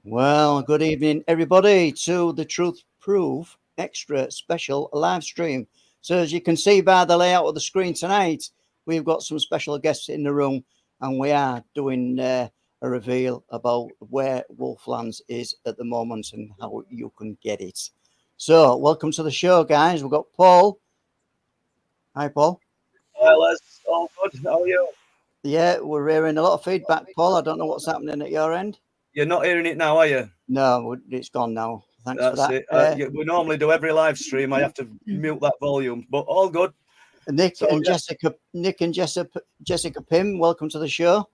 Well, good evening, everybody, to the Truth Proof Extra Special live stream. So, as you can see by the layout of the screen tonight, we've got some special guests in the room, and we are doing a reveal about where Wolflands is at the moment and how you can get it. So, welcome to the show, guys. We've got Paul. Hi, Paul. Well, that's all good. How are you? Yeah, we're hearing a lot of feedback, Paul. I don't know what's happening at your end. You're not hearing it now, are you? No, it's gone now. Thanks for That's that. it. We normally do every live stream. I have to mute that volume, but all good. Nick So and yeah, Jessica Pym, welcome to the show.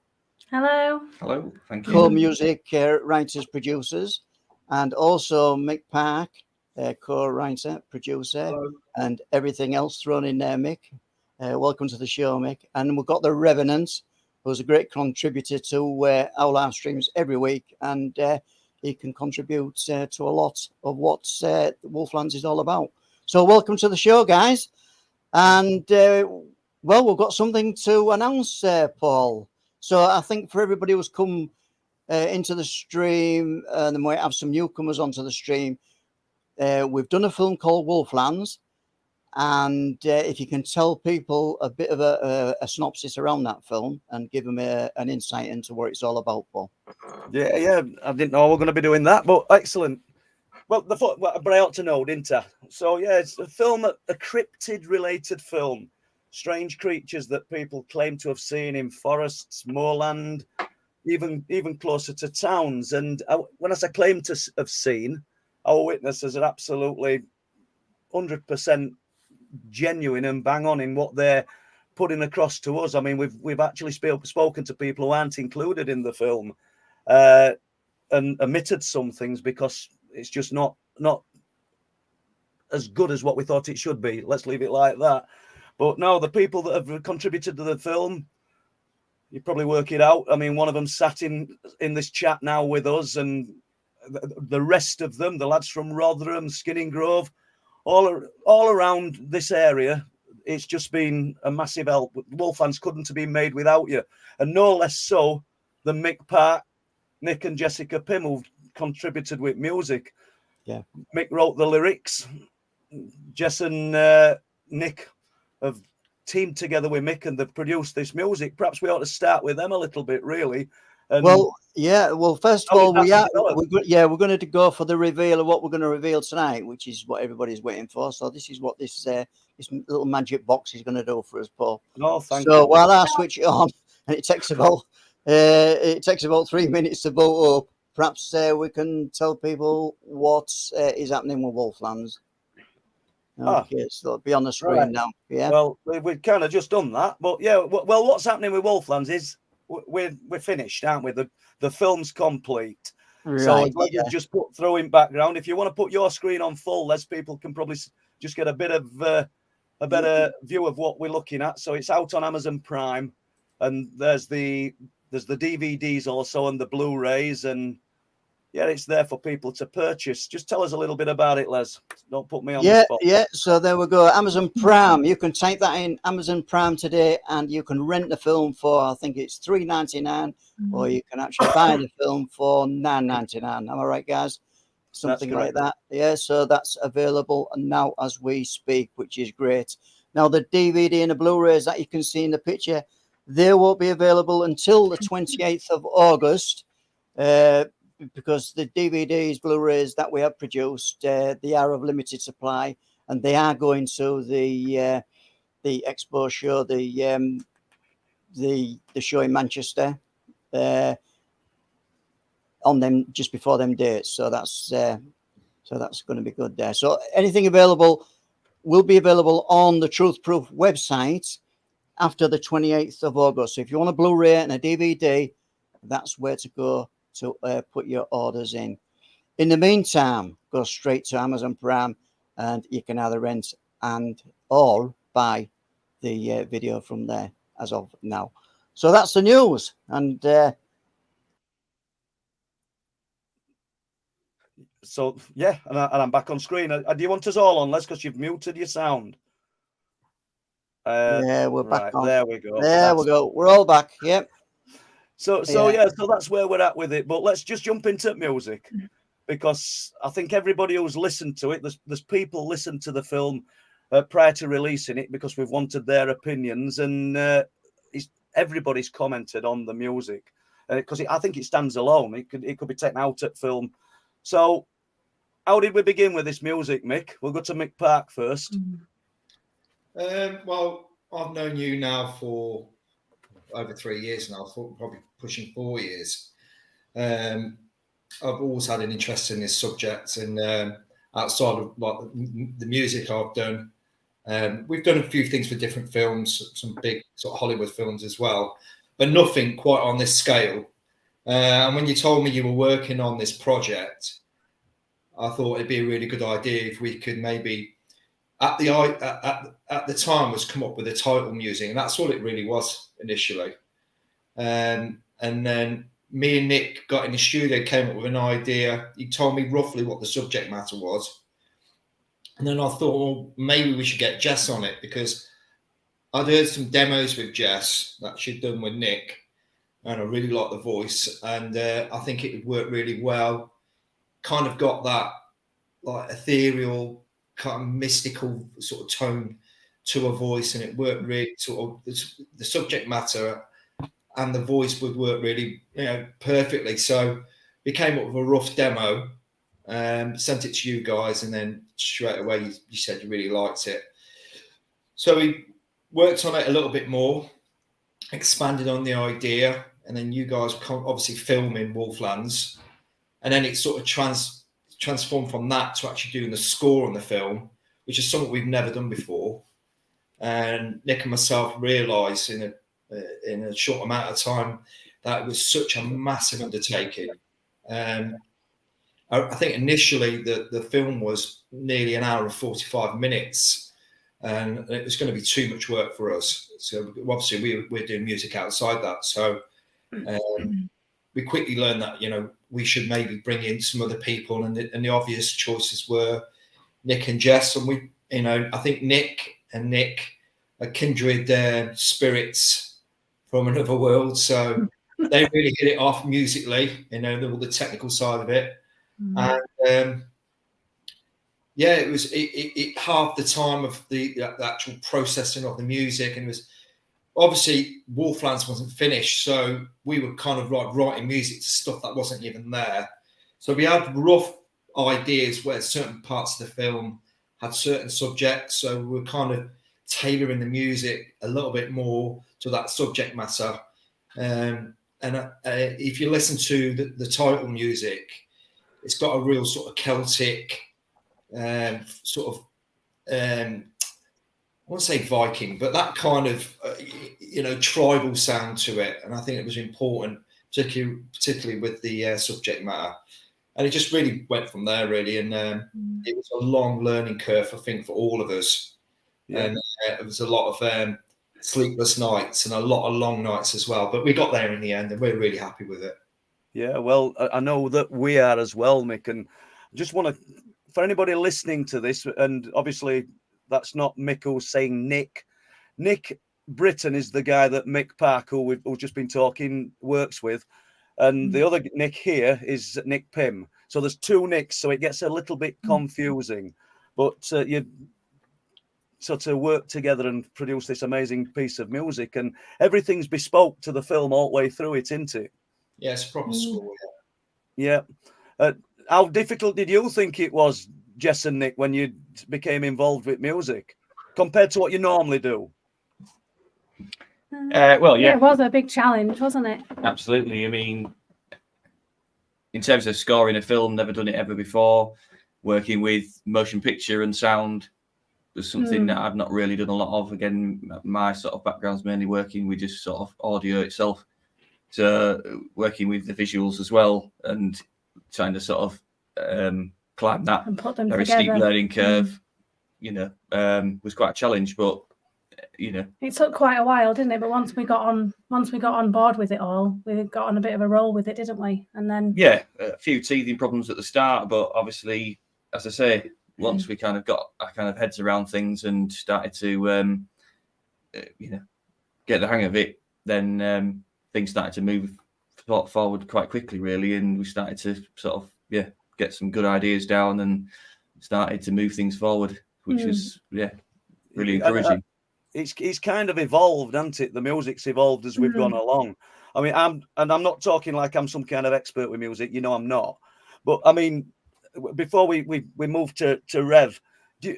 Hello. Hello, thank you. Co-music writers, producers, and also Mick Park, co-writer, producer, hello. and everything else thrown in there, Mick. Welcome to the show, Mick. And we've got the Revenant, who's a great contributor to our live streams every week, and he can contribute to a lot of what Wolflands is all about. So welcome to the show, guys. And well, we've got something to announce, Paul. So I think for everybody who's come into the stream, and then we might have some newcomers onto the stream, we've done a film called Wolflands. And if you can tell people a bit of a synopsis around that film and give them an insight into what it's all about, Paul. Yeah. I didn't know we were going to be doing that, but excellent. Well, but I ought to know, didn't I? So yeah, it's a film, a cryptid-related film. Strange creatures that people claim to have seen in forests, moorland, even closer to towns. And when I say claim to have seen, our witnesses are absolutely 100% genuine and bang on in what they're putting across to us. I mean, we've actually spoken to people who aren't included in the film and omitted some things because it's just not as good as what we thought it should be. Let's leave it like that. But no, the people that have contributed to the film, you probably work it out. I mean, one of them sat in this chat now with us, and the rest of them, the lads from Rotherham, Skinning Grove, all around this area, it's just been a massive help. Wolflands couldn't have been made without you, and no less so than Mick Park, Nick and Jessica Pym, who've contributed with music. Yeah, Mick wrote the lyrics. Jess and Nick have teamed together with Mick and they've produced this music. Perhaps we ought to start with them a little bit, really. And well, yeah. Well, first of all, we're going to go for the reveal of what we're going to reveal tonight, which is what everybody's waiting for. So this is what this little magic box is going to do for us, Paul. no, thank So you. while I switch it on, and it takes about 3 minutes to boot up, perhaps we can tell people what is happening with Wolflands. Okay, so it'll be on the screen now. Yeah. Well, we've kind of just done that, but yeah. Well, what's happening with Wolflands is we're finished, aren't we? The film's complete. Right. So I'd like you to just put through in background. If you want to put your screen on full, less people can probably just get a bit of a better view of what we're looking at. So it's out on Amazon Prime, and there's the DVDs also and the Blu-rays, and yeah, it's there for people to purchase. Just tell us a little bit about it, Les. Don't put me on the spot. Yeah. So there we go. Amazon Prime. You can type that in Amazon Prime today, and you can rent the film for, I think it's $3.99, or you can actually buy the film for $9.99. Am I right, guys? Something like that. Yeah. So that's available now as we speak, which is great. Now the DVD and the Blu-rays that you can see in the picture, they won't be available until the 28th of August. Because the DVDs, Blu-rays that we have produced, they are of limited supply, and they are going to the expo show, the show in Manchester, on them just before them dates. So that's going to be good there. So anything available will be available on the Truth Proof website after the 28th of August. So if you want a Blu-ray and a DVD, that's where to go to put your orders in. In the meantime, go straight to Amazon Prime, and you can either rent and or buy the video from there as of now. So that's the news, and so yeah, and I'm back on screen. Do you want us all on, Les? Because you've muted your sound. Yeah, we're back on. There we go. There we go. We're all back. Yep. So that's where we're at with it. But let's just jump into music, because I think everybody who's listened to it, there's people listened to the film prior to releasing it because we've wanted their opinions, and everybody's commented on the music because I think it stands alone. It could be taken out at film. So how did we begin with this music, Mick? We'll go to Mick Park first. Well, I've known you now for over 3 years now, probably pushing 4 years. I've always had an interest in this subject, and outside of like the music I've done, we've done a few things for different films, some big sort of Hollywood films as well, but nothing quite on this scale. And when you told me you were working on this project, I thought it'd be a really good idea if we could maybe, at the time, was come up with a title music, and that's all it really was initially. And then me and Nick got in the studio, came up with an idea. He told me roughly what the subject matter was. And then I thought, well, maybe we should get Jess on it, because I'd heard some demos with Jess that she'd done with Nick, and I really liked the voice. And I think it would work really well. Kind of got that like ethereal, kind of mystical sort of tone to a voice, and it worked really sort of the subject matter and the voice would work really, perfectly. So we came up with a rough demo, sent it to you guys, and then straight away you said you really liked it. So we worked on it a little bit more, expanded on the idea, and then you guys obviously filming Wolflands, and then it sort of transformed from that to actually doing the score on the film, which is something we've never done before. And Nick and myself realised in a short amount of time that it was such a massive undertaking. I think initially the film was nearly an hour and 45 minutes, and it was going to be too much work for us. So obviously we're doing music outside that. So we quickly learned that, we should maybe bring in some other people, and the obvious choices were Nick and Jess. And we, I think Nick are kindred spirits from another world. So they really hit it off musically, all the technical side of it. And it was it half the time of the actual processing of the music, and it was obviously Wolflands wasn't finished, so we were kind of like writing music to stuff that wasn't even there. So we had rough ideas where certain parts of the film had certain subjects, so we were kind of tailoring the music a little bit more to that subject matter. And if you listen to the title music, it's got a real sort of Celtic, I won't say Viking, but that kind of, tribal sound to it. And I think it was important, particularly with the subject matter. And it just really went from there, really. And it was a long learning curve, I think, for all of us. Yeah. And it was a lot of sleepless nights and a lot of long nights as well. But we got there in the end, and we're really happy with it. Yeah, well, I know that we are as well, Mick. And I just want to, for anybody listening to this, and obviously that's not Mick who's saying Nick. Nick Britton is the guy that Mick Park, who we've just been talking, works with. And the other Nick here is Nick Pym. So there's two Nicks, so it gets a little bit confusing. But you sort of work together and produce this amazing piece of music, and everything's bespoke to the film all the way through it, isn't it? Yeah, it's a proper score. Yeah. How difficult did you think it was, Jess and Nick, when you became involved with music compared to what you normally do? Well, yeah, it was a big challenge, wasn't it? Absolutely. I mean, in terms of scoring a film, never done it ever before. Working with motion picture and sound was something that I've not really done a lot of. Again, my sort of background's mainly working with just sort of audio itself. So working with the visuals as well, and trying to sort of climb that And put them very together. steep learning curve, was quite a challenge. But it took quite a while, didn't it? But once we got on board with it all, we got on a bit of a roll with it, didn't we? And then a few teething problems at the start, but obviously, as I say, once we kind of got our kind of heads around things and started to get the hang of it, then things started to move forward quite quickly, really, and we started to sort of get some good ideas down and started to move things forward, which is really encouraging. It's kind of evolved, hasn't it? The music's evolved as we've gone along. I mean, I'm not talking like I'm some kind of expert with music. You know, I'm not. But I mean, before we move to Rev, do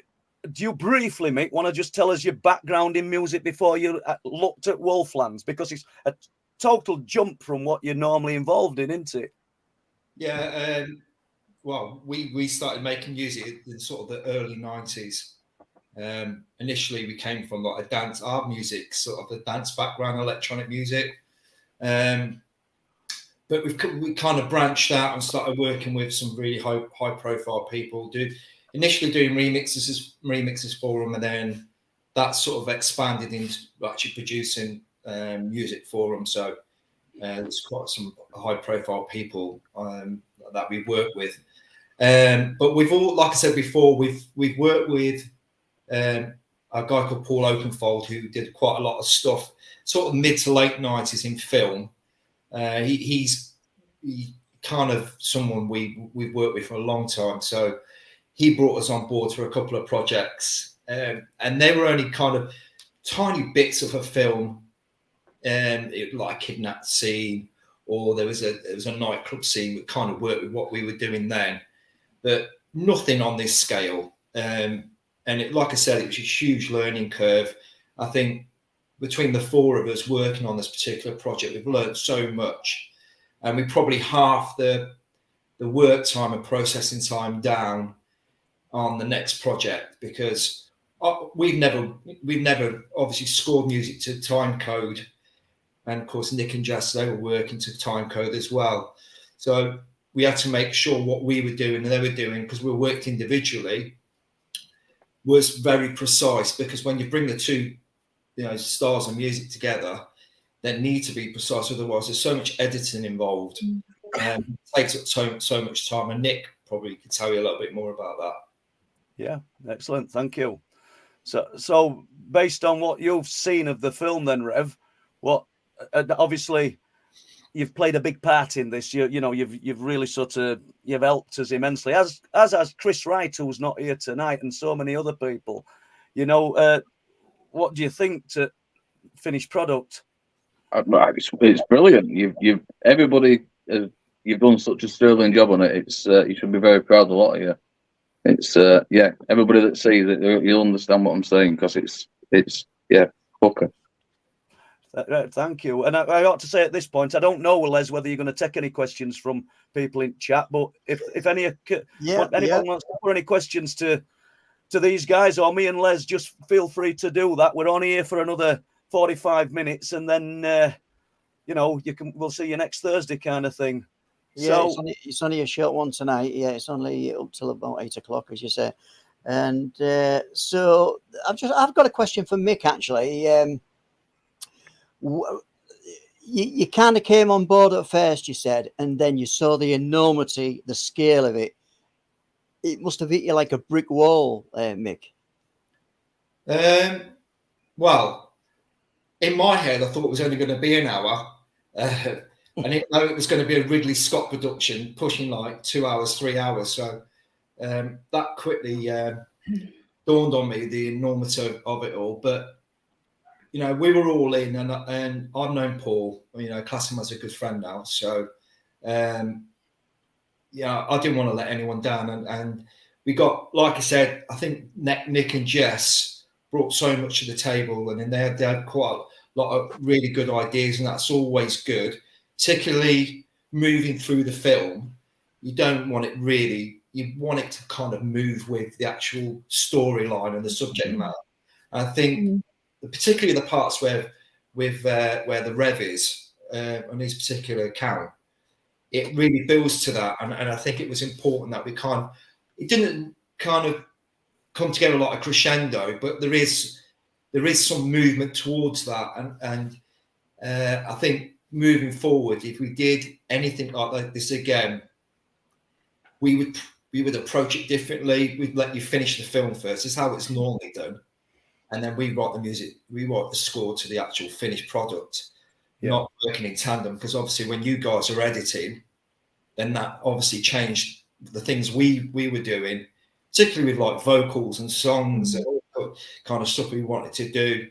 you briefly, Mick, want to just tell us your background in music before you looked at Wolflands? Because it's a total jump from what you're normally involved in, isn't it? Yeah. Well, we started making music in sort of the early 90s. Initially, we came from like a dance, art music, sort of a dance background, electronic music. But we kind of branched out and started working with some really high profile people. Initially doing remixes for them, and then that sort of expanded into actually producing music for them. So there's quite some high profile people that we work with. But we've all, like I said before, we've worked with a guy called Paul Oakenfold, who did quite a lot of stuff, sort of mid to late 90s in film. He's kind of someone we've worked with for a long time. So he brought us on board for a couple of projects, and they were only kind of tiny bits of a film, like Kidnapped Scene, or there was a nightclub scene that kind of worked with what we were doing then, but nothing on this scale. And like I said, it was a huge learning curve. I think between the four of us working on this particular project, we've learned so much, and we probably half the work time and processing time down on the next project, because we've never obviously scored music to time code, and of course Nick and Jess, they were working to time code as well. So we had to make sure what we were doing and they were doing, because we worked individually, was very precise. Because when you bring the two, styles of music together, they need to be precise. Otherwise, there's so much editing involved, and it takes up so much time. And Nick probably could tell you a little bit more about that. Yeah, excellent. Thank you. So based on what you've seen of the film, then, Rev, what obviously you've played a big part in this. You've really you've helped us immensely, as has Chris Wright, who's not here tonight, and so many other people. What do you think to finished product? It's brilliant. You've everybody. You've done such a sterling job on it. It's you should be very proud of a lot of you. It's everybody that sees it, you'll understand what I'm saying, because it's fucker. Thank you. And I ought to say at this point, I don't know, Les, whether you're going to take any questions from people in chat, but if anyone wants to put any questions to these guys or me and Les, just feel free to do that. We're on here for another 45 minutes, and then we'll see you next Thursday, kind of thing. Yeah, so, it's only a short one tonight. Yeah, it's only up till about 8 o'clock, as you say. And so I've got a question for Mick, actually. You kind of came on board at first, you said, and then you saw the enormity, the scale of it. It must have hit you like a brick wall, Mick. Well, in my head, I thought it was only going to be an hour. I didn't know it was going to be a Ridley Scott production, pushing like 2 hours, 3 hours. So that quickly dawned on me, the enormity of it all. But, we were all in, and I've known Paul, class him as a good friend now. So, I didn't want to let anyone down. And we got, like I said, I think Nick and Jess brought so much to the table, and then they had quite a lot of really good ideas, and that's always good. Particularly moving through the film, you don't want it really, you want it to kind of move with the actual storyline and the subject matter. I think particularly the parts where the Rev is on his particular account, it really builds to that. And I think it was important that it didn't kind of come together like a crescendo, but there is some movement towards that. And I think moving forward, if we did anything like this again, we would approach it differently. We'd let you finish the film first. It's how it's normally done, and then we write the music, we write the score to the actual finished product. not working in tandem, because obviously when you guys are editing, then that obviously changed the things we were doing, particularly with like vocals and songs and all that kind of stuff we wanted to do.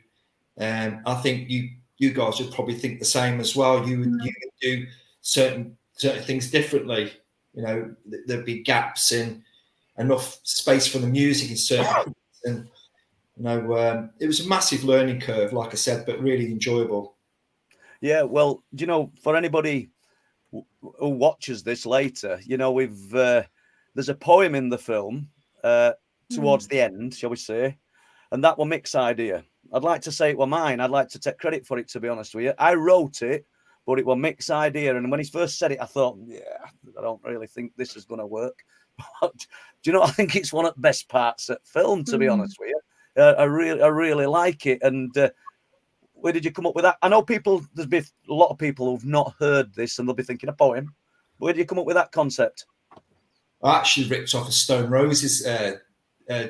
And I think you guys would probably think the same as well. You would do certain things differently. You know, there'd be gaps in enough space for the music in certain and you know, it was a massive learning curve, like I said, but really enjoyable. Yeah, well, you know, for anybody who watches this later, you know, there's a poem in the film towards the end, shall we say, and that were Mick's idea. I'd like to say it were mine. I'd like to take credit for it, to be honest with you. I wrote it, but it was Mick's idea. And when he first said it, I thought, yeah, I don't really think this is going to work. But do you know, I think it's one of the best parts of film, to be honest with you. I really like it. And where did you come up with that? I know there's been a lot of people who've not heard this and they'll be thinking a poem. Where did you come up with that concept? I actually ripped off a Stone Roses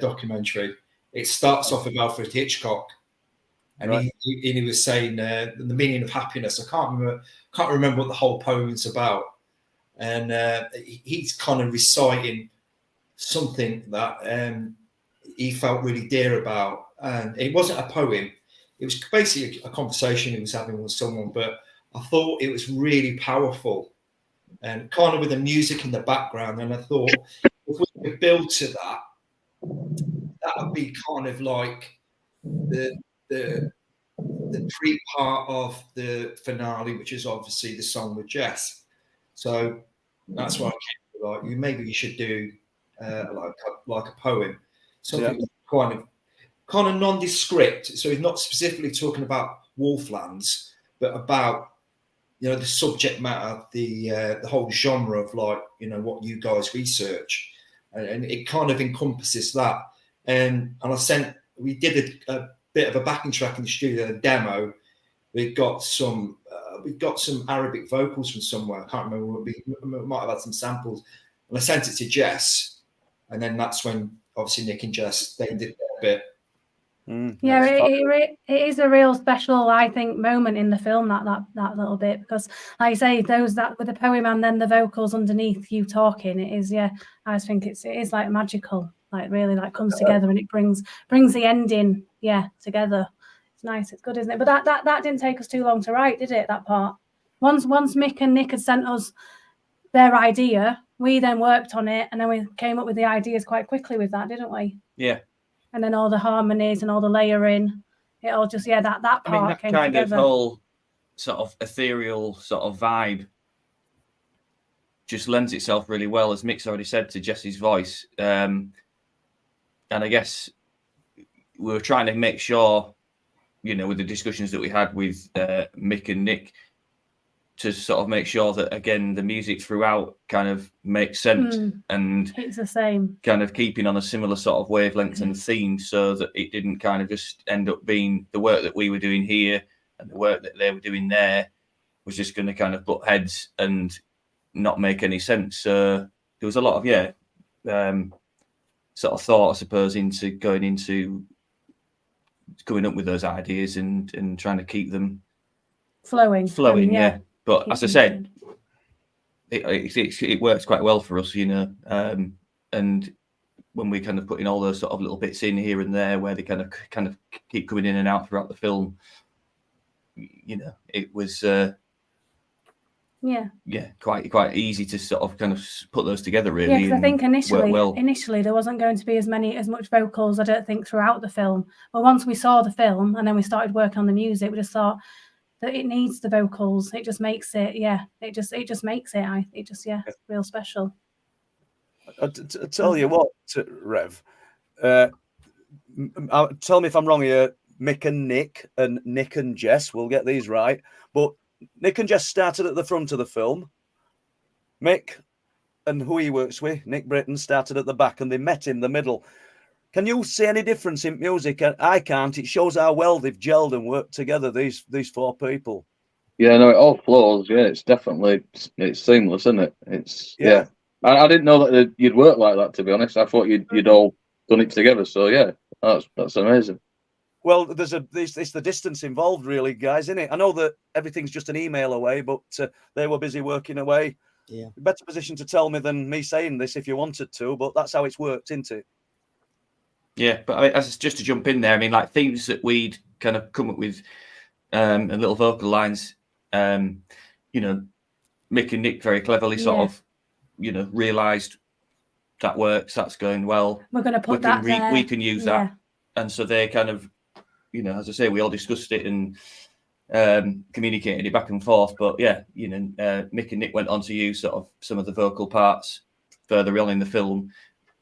documentary. It starts off with Alfred Hitchcock, and he was saying the meaning of happiness. I can't remember what the whole poem is about, and he's kind of reciting something that he felt really dear about, and it wasn't a poem. It was basically a conversation he was having with someone, but I thought it was really powerful and kind of with the music in the background. And I thought if we could build to that, that would be kind of like the pre-part of the finale, which is obviously the song with Jess. So that's why I came to, like, maybe you should do like a poem, something kind of nondescript. So he's not specifically talking about Wolflands, but about, you know, the subject matter, the whole genre of, like, you know, what you guys research, and it kind of encompasses that. And we did a bit of a backing track in the studio, a demo. We got some Arabic vocals from somewhere. I can't remember. We might have had some samples, and I sent it to Jess, and then that's when obviously Nick and Jess, they did their bit. Yeah, it is a real special, I think, moment in the film, that little bit, because, like you say, that with the poem and then the vocals underneath you talking, it is, yeah, I just think it is like magical, like really like comes together, and it brings the ending, yeah, together. It's nice, it's good, isn't it? But that didn't take us too long to write, did it? That part. Once Mick and Nick had sent us their idea, we then worked on it, and then we came up with the ideas quite quickly with that, didn't we? Yeah. And then all the harmonies and all the layering, it all just, yeah, that part that came kind together. of whole sort of ethereal sort of vibe just lends itself really well, as Mick's already said, to Jesse's voice. And I guess we were trying to make sure, you know, with the discussions that we had with Mick and Nick, to sort of make sure that, again, the music throughout kind of makes sense and it's the same, kind of keeping on a similar sort of wavelength and theme, so that it didn't kind of just end up being the work that we were doing here and the work that they were doing there was just going to kind of butt heads and not make any sense. So there was a lot of sort of thought, I suppose, into coming up with those ideas and trying to keep them flowing. I mean, yeah. But as I said, it works quite well for us, you know. And when we kind of put in all those sort of little bits in here and there, where they kind of keep coming in and out throughout the film, you know, it was quite easy to sort of kind of put those together, really. Yeah, because I think initially there wasn't going to be as much vocals, I don't think, throughout the film. But once we saw the film and then we started working on the music, we just thought that it needs the vocals. It just makes it, it just makes it, real special. I tell you what, Rev, tell me if I'm wrong here, Mick and Nick and Jess, we'll get these right, but Nick and Jess started at the front of the film. Mick and who he works with, Nick Britton, started at the back, and they met in the middle. Can you see any difference in music? I can't. It shows how well they've gelled and worked together, these four people. Yeah, no, it all flows. Yeah, it's seamless, isn't it? It's I didn't know that you'd work like that, to be honest. I thought you'd all done it together. So yeah, that's amazing. Well, there's it's the distance involved, really, guys, isn't it? I know that everything's just an email away, but they were busy working away. Yeah. Better position to tell me than me saying this if you wanted to, but that's how it's worked, isn't it? Yeah, but I mean, as just to jump in there, I mean, like themes that we'd kind of come up with, and little vocal lines. You know, Mick and Nick very cleverly sort of, you know, realised that works, that's going well. We're going to put that there. We can use that, and so they kind of, you know, as I say, we all discussed it and communicated it back and forth. But yeah, you know, Mick and Nick went on to use sort of some of the vocal parts further on in the film.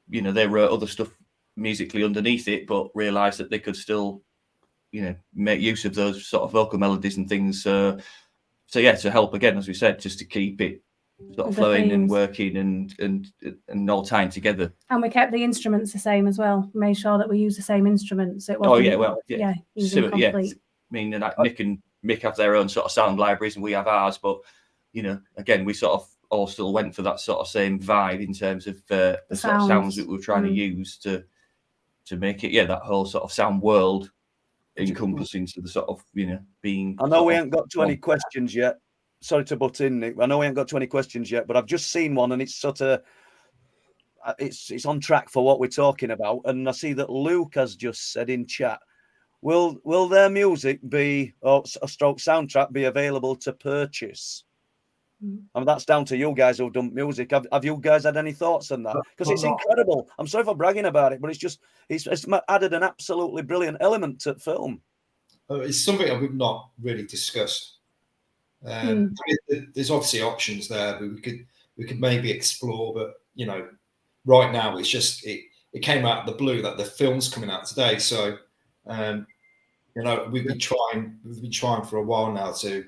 You know, they wrote other stuff musically underneath it, but realised that they could still, you know, make use of those sort of vocal melodies and things. So yeah, to help again, as we said, just to keep it sort of flowing and working and all tying together. And we kept the instruments the same as well. Made sure that we use the same instruments. It wasn't, complete. I mean, like Nick and Mick have their own sort of sound libraries, and we have ours. But you know, again, we sort of all still went for that sort of same vibe in terms of the sort of sounds that we were trying to use to make it, that whole sort of sound world encompassing to the sort of, you know, being. I know we ain't got to any questions yet. Sorry to butt in, Nick. I know we ain't got to any questions yet, but I've just seen one, and it's sort of it's on track for what we're talking about. And I see that Luke has just said in chat, will their music be or a stroke soundtrack be available to purchase? I mean, that's down to you guys who've done music. Have you guys had any thoughts on that? Because it's incredible. I'm sorry for bragging about it, but it's added an absolutely brilliant element to film. It's something that we've not really discussed. There's obviously options there, but we could maybe explore. But you know, right now it's just it came out of the blue that the film's coming out today. So you know, we've been trying for a while now to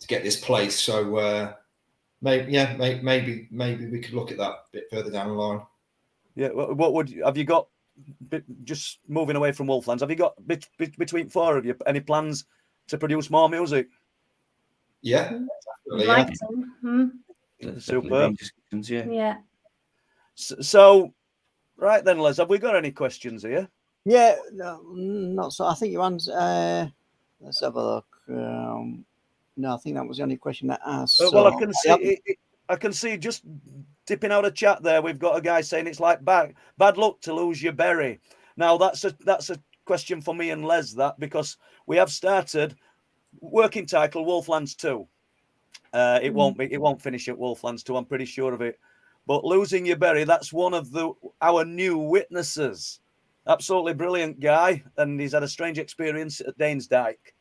get this place. So maybe we could look at that a bit further down the line. Yeah, have you got? Just moving away from Wolflands, have you got between four of you any plans to produce more music? Yeah, like super. Yeah. So, right then, Les, have we got any questions here? Yeah, no, not so. I think you answered. Let's have a look. No, I think that was the only question that asked. Well, I can see just dipping out of chat there. We've got a guy saying it's like bad luck to lose your berry. Now that's a question for me and Les, that because we have started working title Wolflands 2. It won't finish at Wolflands 2. I'm pretty sure of it. But losing your berry, that's one of our new witnesses. Absolutely brilliant guy, and he's had a strange experience at Danesdyke,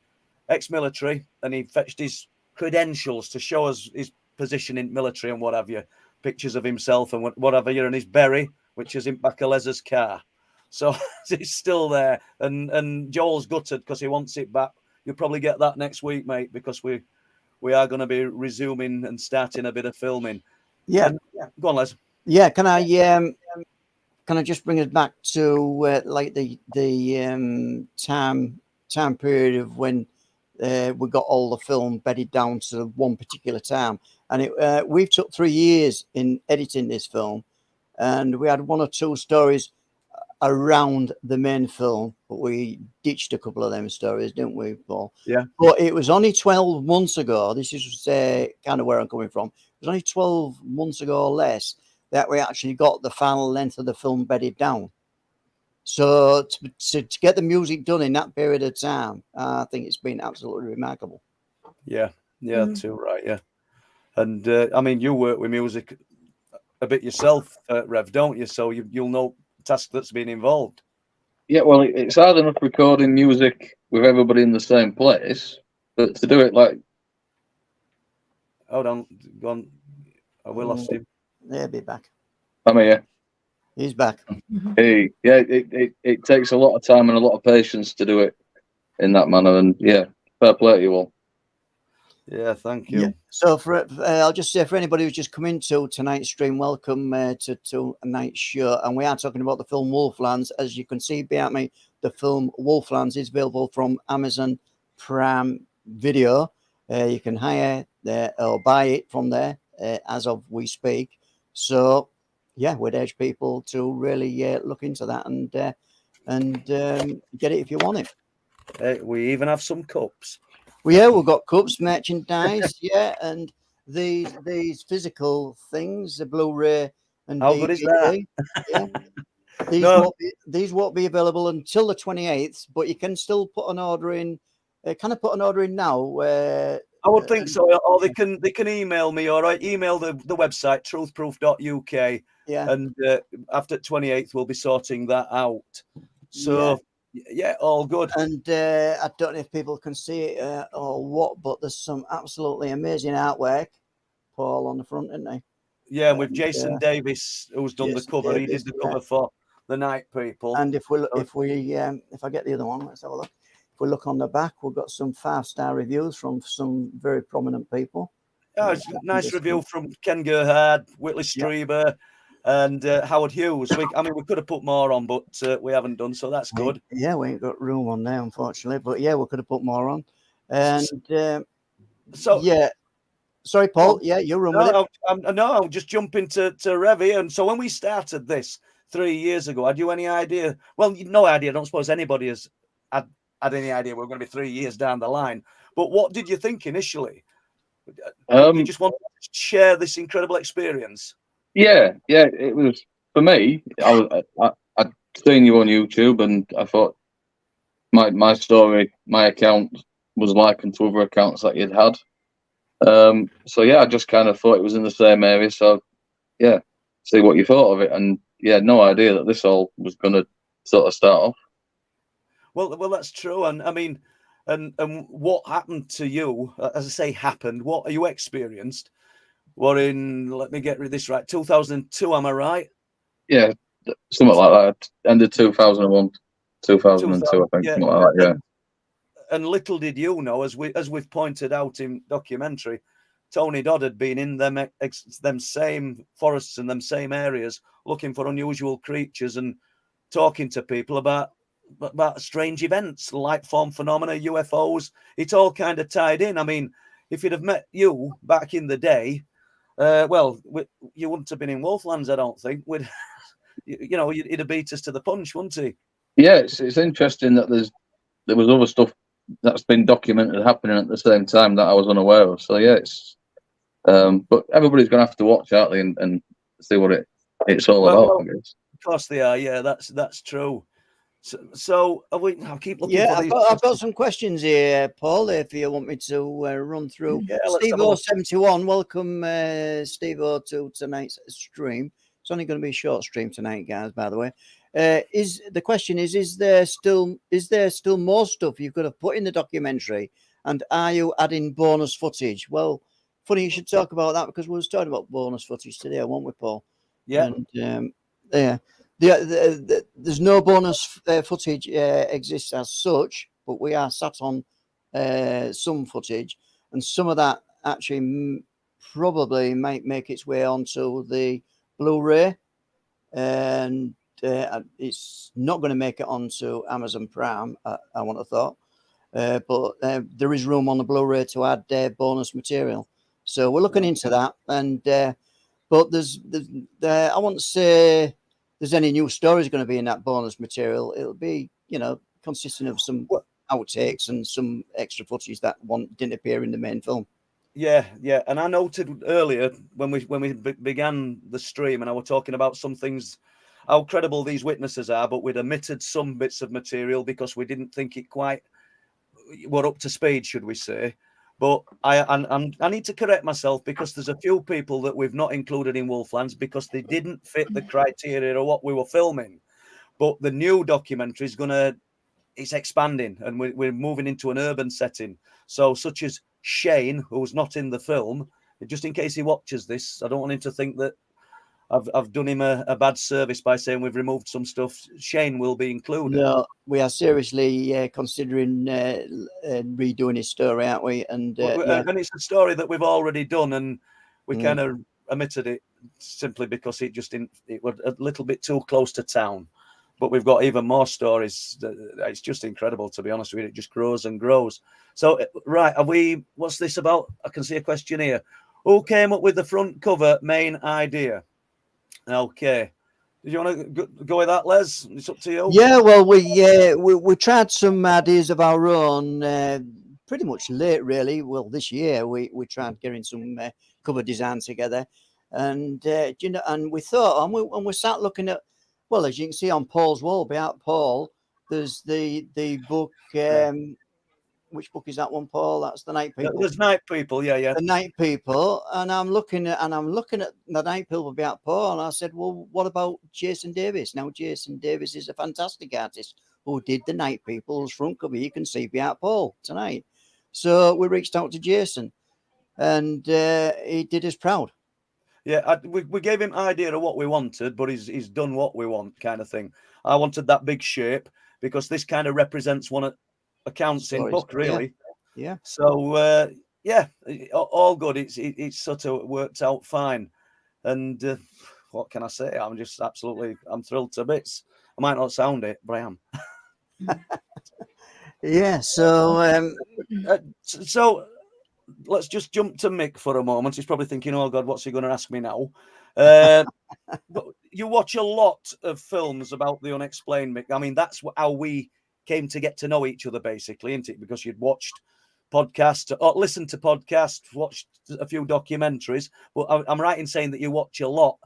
ex-military, and he fetched his credentials to show us his position in military and what have you, pictures of himself and whatever you, and his berry, which is in back of Les's car. So it's still there, and Joel's gutted because he wants it back. You'll probably get that next week, mate, because we are going to be resuming and starting a bit of filming. Yeah, go on, Les. Yeah, can I just bring us back to like the time period of when we got all the film bedded down to one particular time, and we've took 3 years in editing this film, and we had 1 or 2 stories around the main film, but we ditched a couple of them stories, didn't we, Paul? Yeah. But it was only 12 months ago. This is kind of where I'm coming from. It was only 12 months ago or less that we actually got the final length of the film bedded down. So to get the music done in that period of time, I think it's been absolutely remarkable. Yeah, too right, yeah. And I mean, you work with music a bit yourself, Rev, don't you? So you'll know the task that's been involved. Yeah, well, it's hard enough recording music with everybody in the same place, but to do it like... Hold on, go on. We lost him. He'll be back. I'm here. He's back. Hey, yeah, it takes a lot of time and a lot of patience to do it in that manner, and yeah, fair play to you all. Yeah, thank you. Yeah. So I'll just say for anybody who's just come into tonight's stream, welcome to a night's show, and we are talking about the film Wolflands. As you can see behind me, the film Wolflands is available from Amazon Prime Video. You can hire or buy it from there as of we speak. So yeah, we'd urge people to really look into that and get it if you want it. We even have some cups. Well, yeah, we've got cups, merchandise, yeah, and these physical things, the Blu-ray and How good is that? DVD. Yeah, No, these won't be available until the 28th, but you can still put an order in. Kind of put an order in now. I would think And- so. Or they can email me. All right, email the website truthproof.uk, yeah, and after 28th we'll be sorting that out. So yeah, all good. and I don't know if people can see it or what, but there's some absolutely amazing artwork, Paul, on the front, isn't he? Yeah, and with And, Jason Davis, who's done the Jason cover. He Davis, did the yeah. cover for The Night People. And if I get the other one, let's have a look. If we look on the back, we've got some 5-star reviews from some very prominent people. Yeah, it's a nice review from Ken Gerhard, Whitley Strieber, and Howard Hughes. We could have put more on, but we haven't done, so that's good. Yeah, we ain't got room on there, unfortunately. But yeah, we could have put more on. And So yeah, sorry, Paul. Yeah, you're run with it. No, I'll just jump into Revy. And so when we started this 3 years ago, had you any idea? Well, no idea. I don't suppose anybody has had any idea we're going to be 3 years down the line. But what did you think initially? You just want to share this incredible experience? Yeah, it was for me. I'd seen you on YouTube, and I thought my story, my account was likened to other accounts that you'd had. So yeah, I just kind of thought it was in the same area. So yeah, see what you thought of it, and yeah, no idea that this all was going to sort of start off. Well, that's true, and I mean, and what happened to you? As I say, happened. What you experienced? Were in, let me get this right, 2002. Am I right? Yeah, something like that. Ended 2001, 2002, I think, yeah. something like that. Yeah. And little did you know, as we've pointed out in documentary, Tony Dodd had been in them same forests and them same areas, looking for unusual creatures and talking to people about strange events, light form phenomena, UFOs. It's all kind of tied in. I mean, if you'd have met you back in the day, you wouldn't have been in Wolflands, I don't think. He'd have beat us to the punch, wouldn't he? Yeah, it's interesting that there was other stuff that's been documented happening at the same time that I was unaware of. So yeah, it's but everybody's going to have to watch out and see what it's all about. I guess. Of course they are. Yeah, that's true. So I'll keep looking. Yeah, for these. I've got some questions here, Paul. If you want me to run through, Yeah, Steve O71, welcome, Steve O, to tonight's stream. It's only going to be a short stream tonight, guys. By the way, is there still more stuff you could have put in the documentary, and are you adding bonus footage? Well, funny you should talk about that because we were talking about bonus footage today, weren't we, Paul? Yeah. And yeah. There's no bonus footage exists as such, but we are sat on some footage, and some of that actually probably might make its way onto the Blu-ray, and it's not going to make it onto Amazon Prime. I want to thought, but there is room on the Blu-ray to add bonus material, so we're looking into that. And but I want to say. There's any new stories going to be in that bonus material, it'll be, consisting of some outtakes and some extra footage that didn't appear in the main film. Yeah. And I noted earlier when we began the stream, and I were talking about some things, how credible these witnesses are, but we'd omitted some bits of material because we didn't think it quite were up to speed, should we say. But I need to correct myself because there's a few people that we've not included in Wolflands because they didn't fit the criteria of what we were filming. But the new documentary is it's expanding, and we're moving into an urban setting. So such as Shane, who's not in the film, just in case he watches this, I don't want him to think that I've done him a bad service by saying we've removed some stuff. Shane will be included. No, we are seriously considering redoing his story, aren't we? And and it's a story that we've already done, and we kind of omitted it simply because it was a little bit too close to town. But we've got even more stories. It's just incredible, to be honest with you. It just grows and grows. So, right, what's this about? I can see a question here. Who came up with the front cover main idea? Okay. Did you want to go with that, Les? It's up to you. Yeah, well, we tried some ideas of our own, pretty much late, really. Well, this year we tried getting some cover design together, and you know, and we thought, and we sat looking at, well, as you can see on Paul's wall, behind Paul, there's the book. Which book is that one, Paul? That's The Night People. There's Night People, yeah. The Night People, and I'm looking at The Night People about Paul, and I said, well, what about Jason Davis? Now, Jason Davis is a fantastic artist who did The Night People's front cover. You can see behind Paul tonight. So we reached out to Jason, and he did us proud. Yeah, we gave him idea of what we wanted, but he's done what we want, kind of thing. I wanted that big shape because this kind of represents one of accounts in book, really. Yeah. So yeah, all good. It's sort of worked out fine, and what can I say? I'm thrilled to bits. I might not sound it, but I am. Yeah. So so let's just jump to Mick for a moment. He's probably thinking, "Oh God, what's he going to ask me now?" But you watch a lot of films about the unexplained, Mick. I mean, that's how we came to get to know each other, basically, isn't it? Because you'd watched podcasts or listened to podcasts, watched a few documentaries. But I'm right in saying that you watch a lot.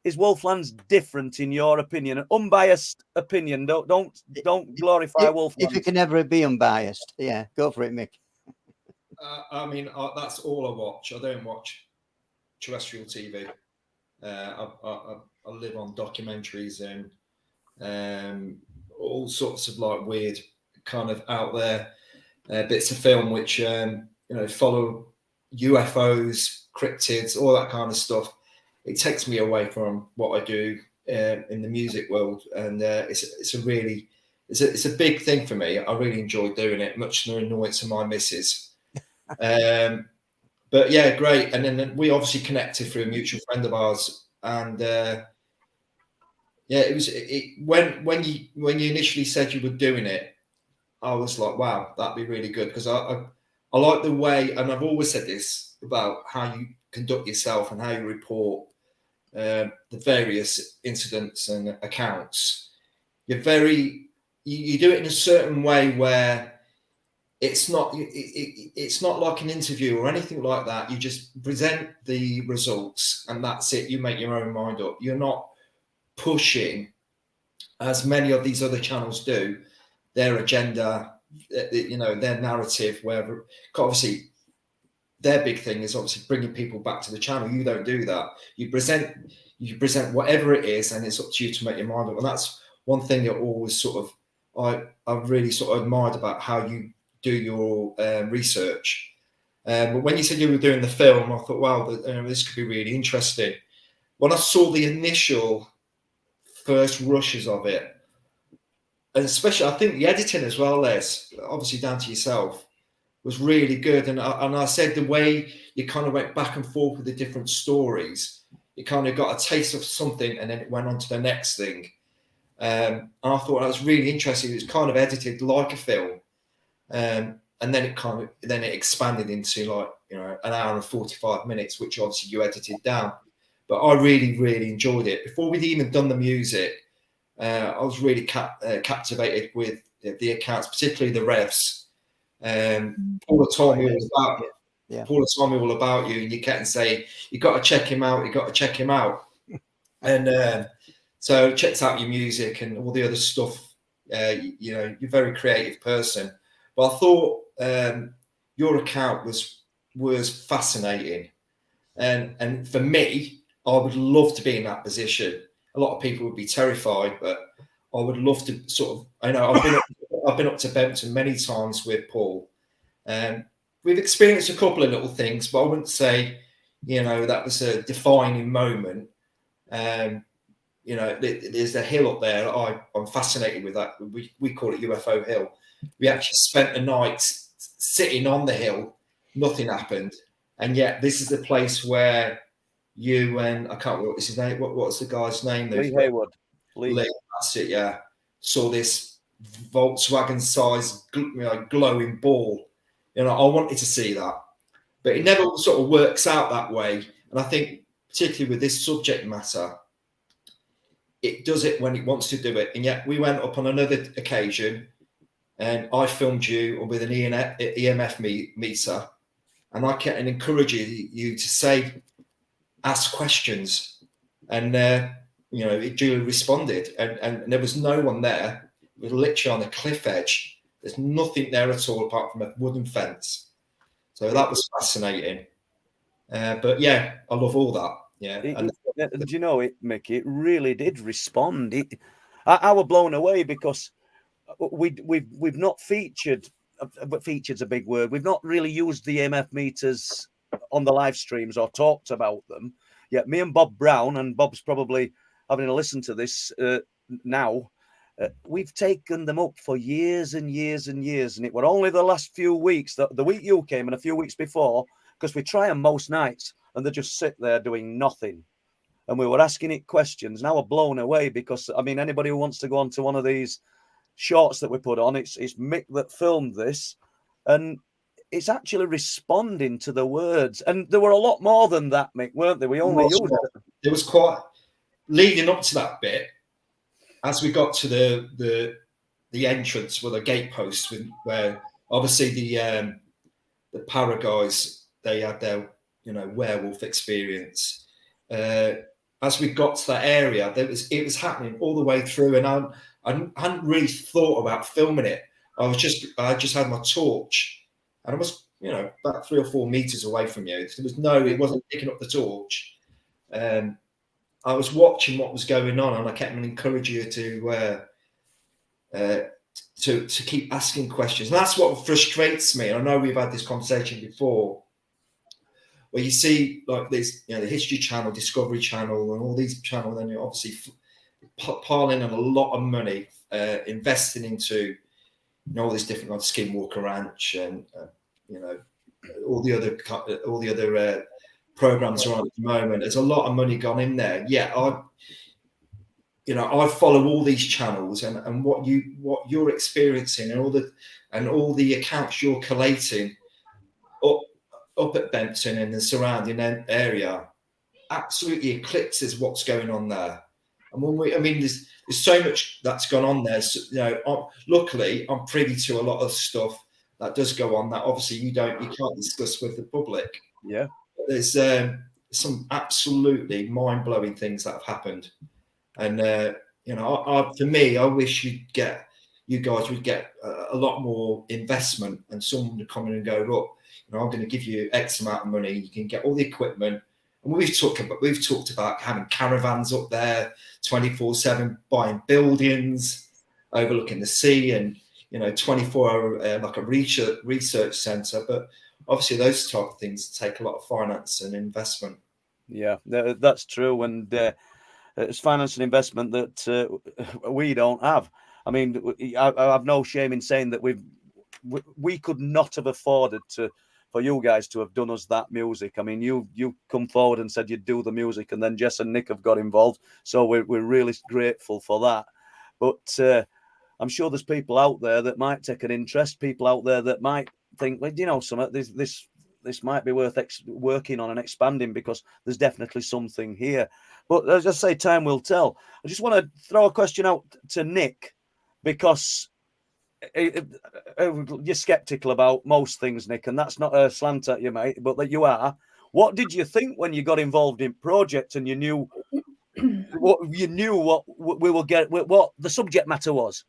Is Wolflands different in your opinion? An unbiased opinion. Don't glorify Wolflands. If you can ever be unbiased, yeah, go for it, Mick. I mean, that's all I watch. I don't watch terrestrial TV. I live on documentaries and all sorts of like weird kind of out there bits of film which follow UFOs, cryptids, all that kind of stuff. It takes me away from what I do in the music world, and it's a big thing for me. I really enjoy doing it, much to the annoyance of my missus. But yeah, great. And then we obviously connected through a mutual friend of ours, and yeah, when you initially said you were doing it, I was like, wow, that'd be really good, because I like the way, and I've always said this about how you conduct yourself and how you report the various incidents and accounts. You do it in a certain way where it's not like an interview or anything like that. You just present the results and that's it. You make your own mind up. You're not pushing, as many of these other channels do, their agenda, their narrative, where obviously their big thing is obviously bringing people back to the channel. You don't do that. You present whatever it is, and it's up to you to make your mind up. And that's one thing that always sort of I really sort of admired about how you do your research. But when you said you were doing the film, I thought, wow, this could be really interesting. When I saw the initial first rushes of it, and especially I think the editing as well, Les, obviously down to yourself, was really good. And I said the way you kind of went back and forth with the different stories, you kind of got a taste of something and then it went on to the next thing. And I thought that was really interesting. It was kind of edited like a film. And then it expanded into like, an hour and 45 minutes, which obviously you edited down. But I really, really enjoyed it. Before we'd even done the music, I was really captivated with the accounts, particularly the revs. Paula told me all about you, and you kept saying, you got to check him out. And so checked out your music and all the other stuff. You're a very creative person. But I thought your account was fascinating. And for me, I would love to be in that position. A lot of people would be terrified, but I would love to sort of, I've been up to Bempton many times with Paul. We've experienced a couple of little things, but I wouldn't say, that was a defining moment. There's a hill up there. I'm fascinated with that. We call it UFO Hill. We actually spent a night sitting on the hill. Nothing happened. And yet this is the place where you and I can't remember what's his name. What's the guy's name? Lee Hayward. Lee. That's it. Yeah. Saw this Volkswagen-sized glowing ball. I wanted to see that, but it never sort of works out that way. And I think particularly with this subject matter, it does it when it wants to do it. And yet we went up on another occasion and I filmed you with an EMF meter, and I kept encouraging you to say, ask questions. And, Julie responded, and there was no one there. It was literally on a cliff edge. There's nothing there at all apart from a wooden fence. So that was fascinating. But yeah, I love all that. Yeah. Do you know it, Mickey? It really did respond. I was blown away because we've not featured. Featured's a big word. We've not really used the EMF meters on the live streams or talked about them. Yet me and Bob Brown, and Bob's probably having a listen to this now. We've taken them up for years and years and years, and it were only the last few weeks, the week you came and a few weeks before, because we try them most nights and they just sit there doing nothing. And we were asking it questions. Now we're blown away because, I mean, anybody who wants to go on to one of these shorts that we put on, it's Mick that filmed this, and it's actually responding to the words. And there were a lot more than that, Mick, weren't there? We only used it. There was quite, leading up to that bit, as we got to the entrance with the gate posts, where obviously the para guys, they had their werewolf experience. As we got to that area, it was happening all the way through, and I hadn't really thought about filming it. I just had my torch, and I was about 3 or 4 meters away from you. It wasn't picking up the torch. I was watching what was going on, and I kept encouraging you to keep asking questions. And that's what frustrates me. I know we've had this conversation before, where you see like this, the History Channel, Discovery Channel, and all these channels, and you're obviously piling in a lot of money, investing into all these different like Skinwalker Ranch and all the other programs are on at the moment. There's a lot of money gone in there. Yeah, I follow all these channels and what you're experiencing and all the accounts you're collating up at Benton and the surrounding area absolutely eclipses what's going on there. And there's so much that's gone on there. So, luckily, I'm privy to a lot of stuff that does go on that obviously you can't discuss with the public. Yeah. There's some absolutely mind-blowing things that have happened, and for me, I wish you guys would get a lot more investment and someone to come in and go, look, I'm going to give you X amount of money. You can get all the equipment, and we've talked about having caravans up there 24/7, buying buildings overlooking the sea, and 24-hour like a research centre, but. Obviously, those type of things take a lot of finance and investment. Yeah, that's true. And it's finance and investment that we don't have. I mean, I have no shame in saying that we could not have afforded for you guys to have done us that music. I mean, you come forward and said you'd do the music, and then Jess and Nick have got involved. So we're really grateful for that. But I'm sure there's people out there that might take an interest, people out there that might think, well, this might be worth working on and expanding, because there's definitely something here. But as I say, time will tell. I just want to throw a question out to Nick, because you're skeptical about most things, Nick, and that's not a slant at you, mate, but that you are. What did you think when you got involved in project and you knew what we will get, what the subject matter was?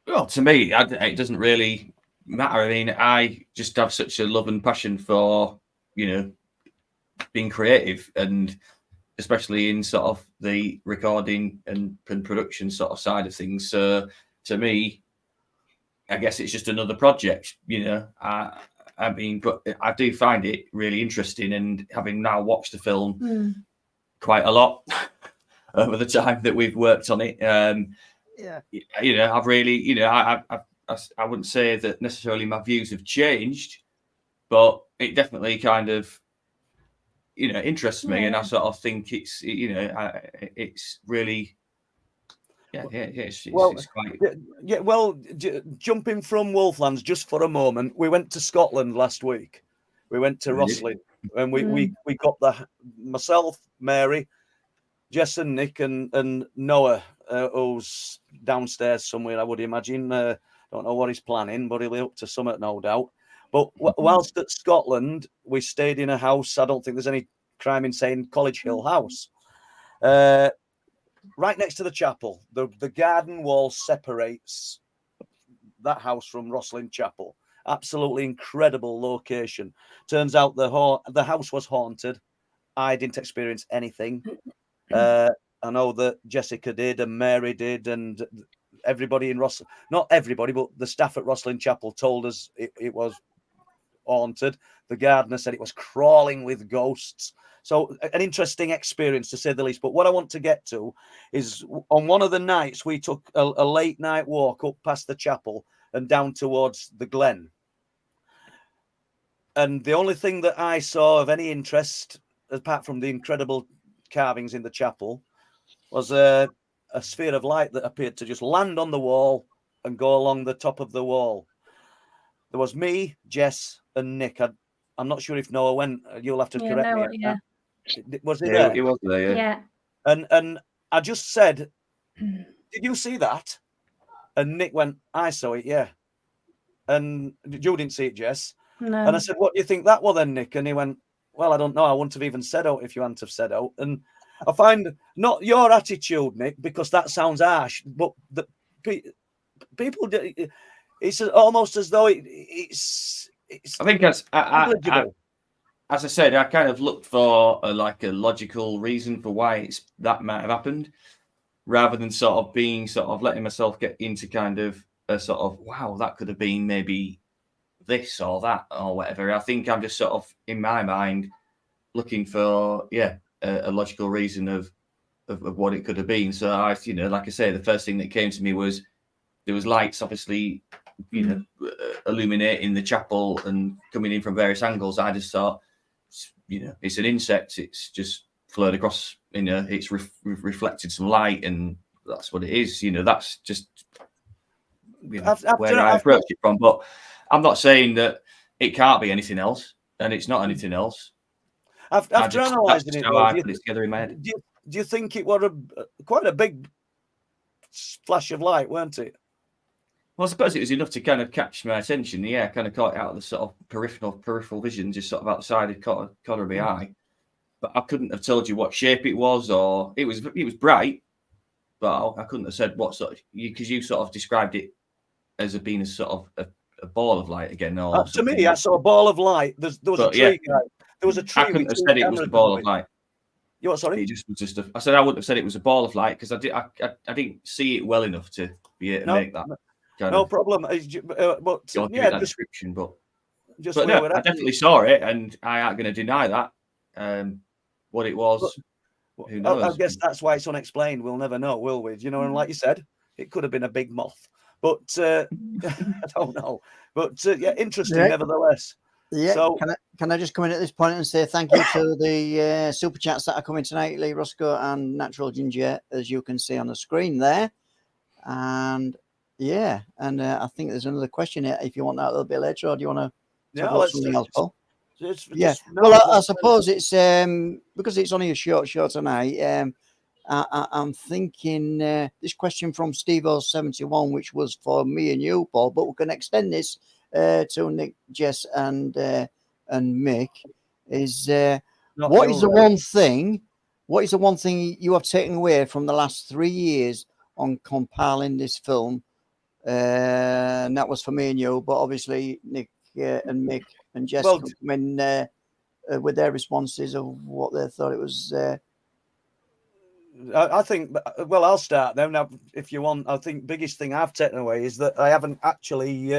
Well, to me, it doesn't really matter. I mean, I just have such a love and passion for, being creative, and especially in sort of the recording and production sort of side of things. So to me, I guess it's just another project, I mean, but I do find it really interesting, and having now watched the film quite a lot over the time that we've worked on it, I've really, I wouldn't say that necessarily my views have changed, but it definitely kind of, interests me, and I sort of think it's, it's really, it's quite. Yeah, well, jumping from Wolflands just for a moment, we went to Scotland last week. We went to Rosslyn, and we got myself, Mary, Jess and Nick and Noah, who's downstairs somewhere, I would imagine. Don't know what he's planning, but he'll be up to something, no doubt. But whilst at Scotland, we stayed in a house. I don't think there's any crime in saying College Hill House. Right next to the chapel. The garden wall separates that house from Rosslyn Chapel. Absolutely incredible location. Turns out the house was haunted. I didn't experience anything. I know that Jessica did and Mary did, and everybody in Rosslyn, not everybody, but the staff at Rosslyn Chapel told us it was haunted. The gardener said it was crawling with ghosts. So an interesting experience, to say the least. But what I want to get to is, on one of the nights, we took a late night walk up past the chapel and down towards the glen. And the only thing that I saw of any interest, apart from the incredible carvings in the chapel, was a sphere of light that appeared to just land on the wall and go along the top of the wall. There was me, Jess, and Nick. I'm not sure if Noah went. You'll have to correct me. Yeah. Was he there? It was there, Yeah. And I just said, "Did you see that?" And Nick went, "I saw it, yeah." And you didn't see it, Jess. No. And I said, "What do you think that was then, Nick?" And he went, "Well, I don't know. I wouldn't have even said out if you hadn't have said out." And I find not your attitude, Nick, because that sounds harsh, but the people do. It's almost as though it's I think as I said, I kind of looked for a logical reason for why that might have happened, rather than sort of letting myself get into kind of a sort of, wow, that could have been maybe this or that or whatever. I think I'm just sort of, in my mind, looking for a logical reason of what it could have been. So I, like I say, the first thing that came to me was there was lights, obviously, illuminating the chapel and coming in from various angles. I just thought, it's an insect. It's just flowed across. It's reflected some light, and that's what it is. That's just where I approached it from. But I'm not saying that it can't be anything else, and it's not anything else. After analysing it, I put it together in my head. Do you think it was quite a big flash of light, weren't it? Well, I suppose it was enough to kind of catch my attention. Yeah, kind of caught it out of the sort of peripheral vision, just sort of outside the corner of the eye. But I couldn't have told you what shape it was, or it was bright, but I couldn't have said what sort of, because you sort of described it as being a sort of a ball of light again. Or to me, I saw a ball of light. There was a tree. Yeah. There was a tree. I couldn't have said it was a ball of light. You what? Sorry. It just was just. I said I wouldn't have said it was a ball of light because I didn't see it well enough to be able to make that. No problem. But that description, but no, I definitely saw it, and I aren't going to deny that. What it was, who knows? I guess that's why it's unexplained. We'll never know, will we? And like you said, it could have been a big moth, but I don't know. But interesting nevertheless. Yeah. So, can I just come in at this point and say thank you to the super chats that are coming tonight, Lee Roscoe and Natural Ginger, as you can see on the screen there, and. Yeah, and I think there's another question here. If you want that a little bit later, or do you want to talk about something else, Paul? I suppose it's because it's only a short show tonight. I'm thinking this question from Steve071, which was for me and you, Paul, but we can extend this to Nick, Jess, and Mick. What is the one thing you have taken away from the last 3 years on compiling this film? And that was for me and you, but obviously Nick and Mick and Jess come in with their responses of what they thought it was. I think, well, I'll start then. Now, if you want, I think biggest thing I've taken away is that I haven't actually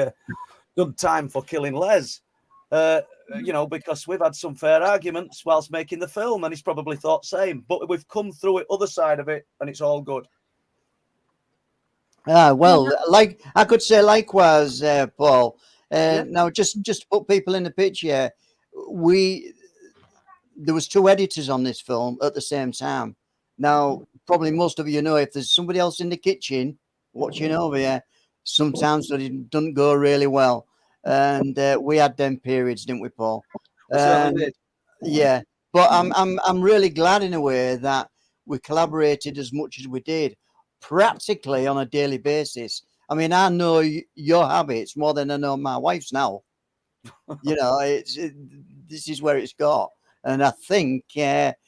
done time for killing Les. Because we've had some fair arguments whilst making the film, and he's probably thought same. But we've come through it, other side of it, and it's all good. Well, like I could say likewise, Paul. Now, just to put people in the picture, there was 2 editors on this film at the same time. Now, probably most of you know, if there's somebody else in the kitchen watching over here, sometimes it doesn't go really well. And we had them periods, didn't we, Paul? Yeah, but I'm really glad in a way that we collaborated as much as we did, practically on a daily basis. I mean, I know your habits more than I know my wife's now. You know, this is where it's got, and I think at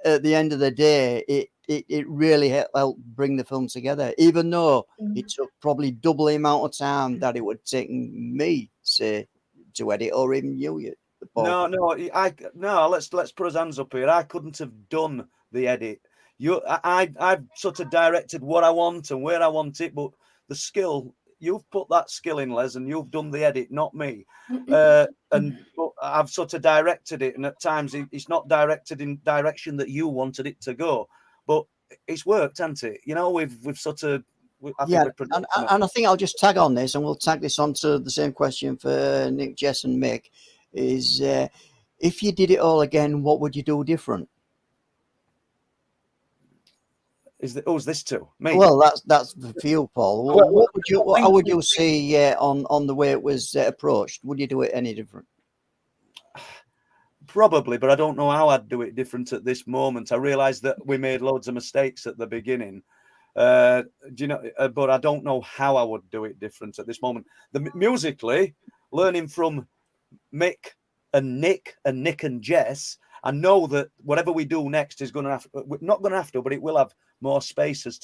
the end of the day, it really helped bring the film together, even though it took probably double the amount of time that it would take me, say, to edit, or even you. Paul. No. Let's put his hands up here. I couldn't have done the edit. I've sort of directed what I want and where I want it, but the skill, you've put that skill in, Les, and you've done the edit, not me. And I've sort of directed it, and at times it's not directed in direction that you wanted it to go, but it's worked, hasn't it? You know, we've sort of. And I think I'll just tag on this, and we'll tag this onto the same question for Nick, Jess, and Mick. Is if you did it all again, what would you do different? Is this too? Me? Well, that's the feel, Paul. How would you see on the way it was approached? Would you do it any different? Probably, but I don't know how I'd do it different at this moment. I realised that we made loads of mistakes at the beginning. Do you know? But I don't know how I would do it different at this moment. Musically, learning from Mick and Nick and Jess, I know that whatever we do next is going to have, we're not going to have to, but it will have more spaces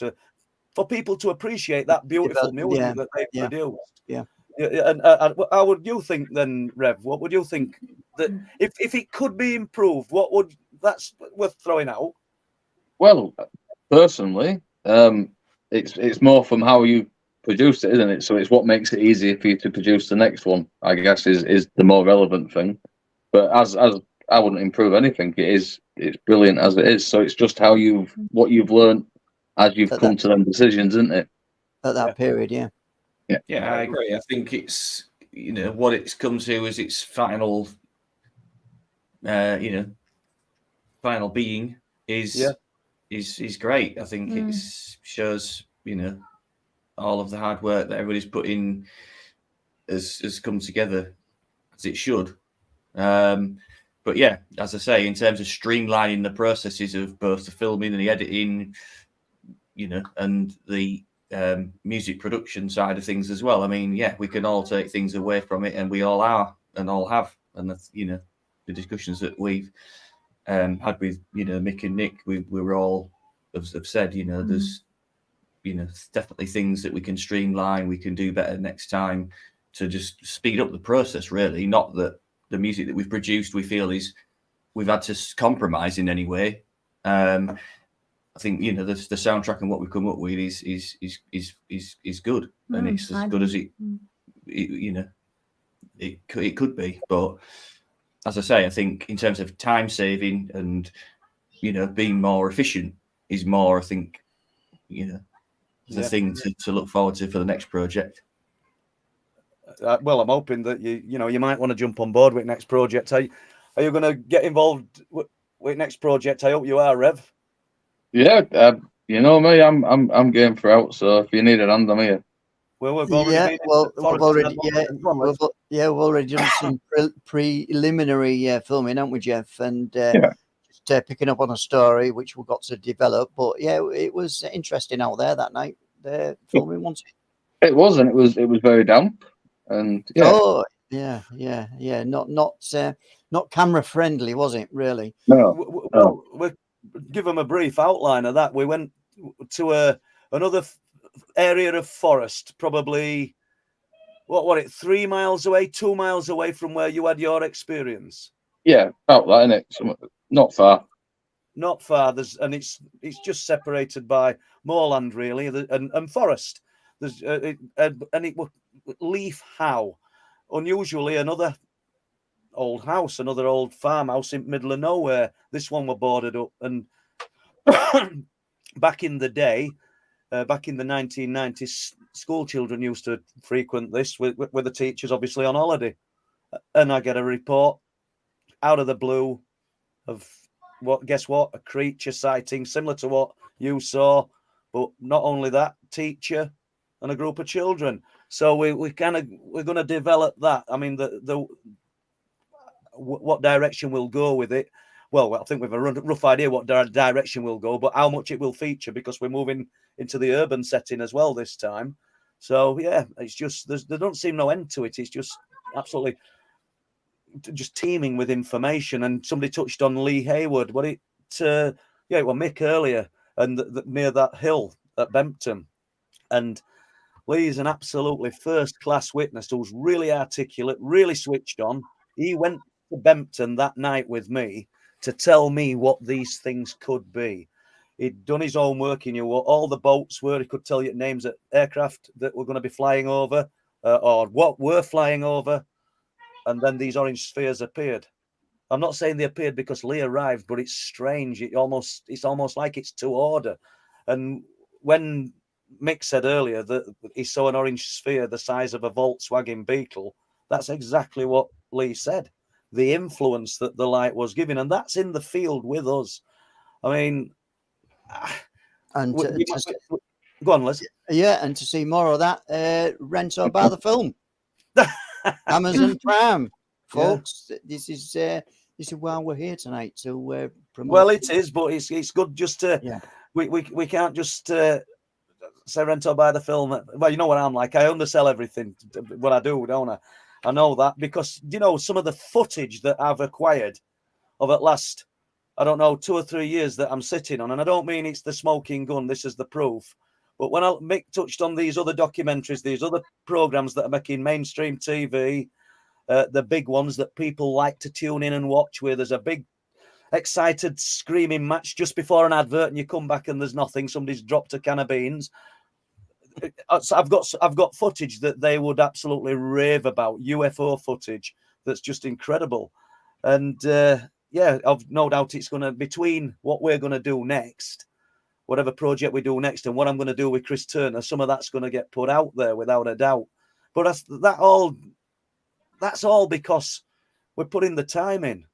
for people to appreciate that beautiful music that they produced. Yeah. And how would you think then, Rev? What would you think that if it could be improved? That's worth throwing out? Well, personally, it's more from how you produce it, isn't it? So it's what makes it easier for you to produce the next one, I guess, is the more relevant thing. But as I wouldn't improve anything. It's brilliant as it is. So it's just what you've learned as you've come to them decisions, isn't it? At that period, yeah. Yeah, I agree. I think it's what it's come to is its final final being is great. I think it shows all of the hard work that everybody's put in has come together as it should. But yeah, as I say, in terms of streamlining the processes of both the filming and the editing, and the music production side of things as well. I mean, yeah, we can all take things away from it, and we all are and all have. And that's, the discussions that we've had with Mick and Nick, we were all have said, there's definitely things that we can streamline, we can do better next time to just speed up the process. Really, not that the music that we've produced we feel we've had to compromise in any way. I think the soundtrack and what we've come up with is good, and it's as good as it could be. But as I say, I think in terms of time saving and being more efficient is more, I think, the thing to look forward to for the next project. Well, I'm hoping that you might want to jump on board with next project. Are you going to get involved with next project? I hope you are, Rev. Yeah, you know me, I'm game for out. So if you need a hand, I'm here. Well, we've already we've already done some preliminary filming, haven't we, Jeff? And just picking up on a story which we got to develop. But yeah, it was interesting out there that night. The filming once. It was, and it was very damp. And not camera friendly, was it? Really? No. Well, we'll give them a brief outline of that. We went to another area of forest, probably 3 miles away, 2 miles away from where you had your experience. Yeah, out there, innit? Not far. Not far. It's just separated by moorland, really, and forest. It was Leaf Howe. Unusually, another old house, another old farmhouse in middle of nowhere. This one were boarded up, and back in the day, back in the 1990s, school children used to frequent this with the teachers, obviously on holiday. And I get a report out of the blue of guess what? A creature sighting similar to what you saw, but not only that, teacher and a group of children. So we're going to develop that. I mean, what direction we'll go with it. well, I think we've a rough idea what direction we'll go, but how much it will feature, because we're moving into the urban setting as well this time. So yeah, it's just there don't seem no end to it. It's just absolutely just teeming with information. And somebody touched on Lee Hayward. Yeah, well, Mick earlier, and near that hill at Bempton, and Lee's an absolutely first-class witness who's really articulate, really switched on. He went to Bempton that night with me to tell me what these things could be. He'd done his own work. He knew what all the boats were. He could tell you names of aircraft that were going to be flying over, or what were flying over. And then these orange spheres appeared. I'm not saying they appeared because Lee arrived, but it's strange. It's almost like it's to order. And when Mick said earlier that he saw an orange sphere the size of a Volkswagen Beetle, that's exactly what Lee said. The influence that the light was giving, and that's in the field with us. I mean, And go on, Liz. Yeah, and to see more of that, rent or buy the film. Amazon Prime, folks. Yeah. This is why we're here tonight to promote. Well, it is, but it's good just to. Yeah. We can't just say rent or buy the film. Well, you know what I'm like. I undersell everything. What I do, don't I? I know that, because some of the footage that I've acquired of at last, I don't know, 2 or 3 years that I'm sitting on, and I don't mean it's the smoking gun. This is the proof. But when Mick touched on these other documentaries, these other programs that are making mainstream TV, the big ones that people like to tune in and watch, where there's a big, excited, screaming match just before an advert, and you come back and there's nothing. Somebody's dropped a can of beans. So I've got footage that they would absolutely rave about, UFO footage that's just incredible. And yeah, I've no doubt it's going to, between what we're going to do next, whatever project we do next, and what I'm going to do with Chris Turner, some of that's going to get put out there without a doubt. But that's all because we're putting the time in.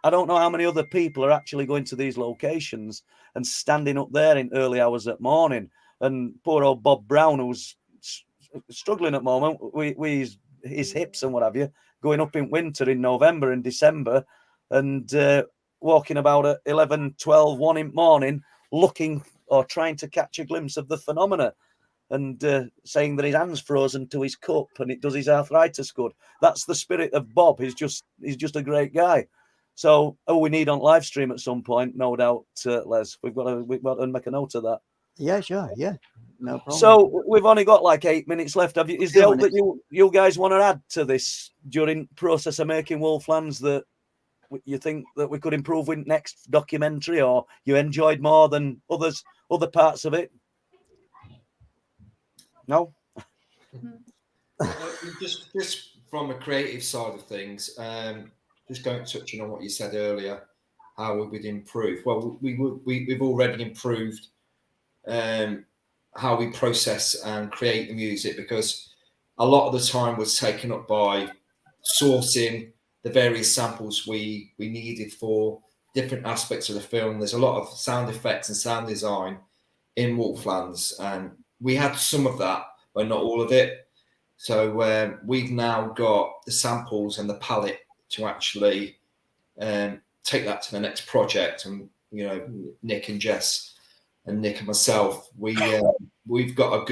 I don't know how many other people are actually going to these locations and standing up there in early hours at morning. And poor old Bob Brown, who's struggling at the moment with his hips and what have you, going up in winter in November and December, and walking about at 11, 12, 1 in the morning, looking or trying to catch a glimpse of the phenomena, and saying that his hand's frozen to his cup and it does his arthritis good. That's the spirit of Bob. He's just a great guy. So, we need on live stream at some point, no doubt, Les. We've got to make a note of that. Yeah, sure. Yeah, no problem. So we've only got like 8 minutes left. Is there out that you guys want to add to this during process of making Wolflands that you think that we could improve with next documentary, or you enjoyed more than other parts of it? No. Just from a creative side of things, just touching on what you said earlier, how we would improve. Well, we've already improved how we process and create the music, because a lot of the time was taken up by sourcing the various samples we needed for different aspects of the film. There's a lot of sound effects and sound design in Wolflands, and we had some of that, but not all of it. So we've now got the samples and the palette to actually take that to the next project. And Nick and Jess and Nick and myself, we've got a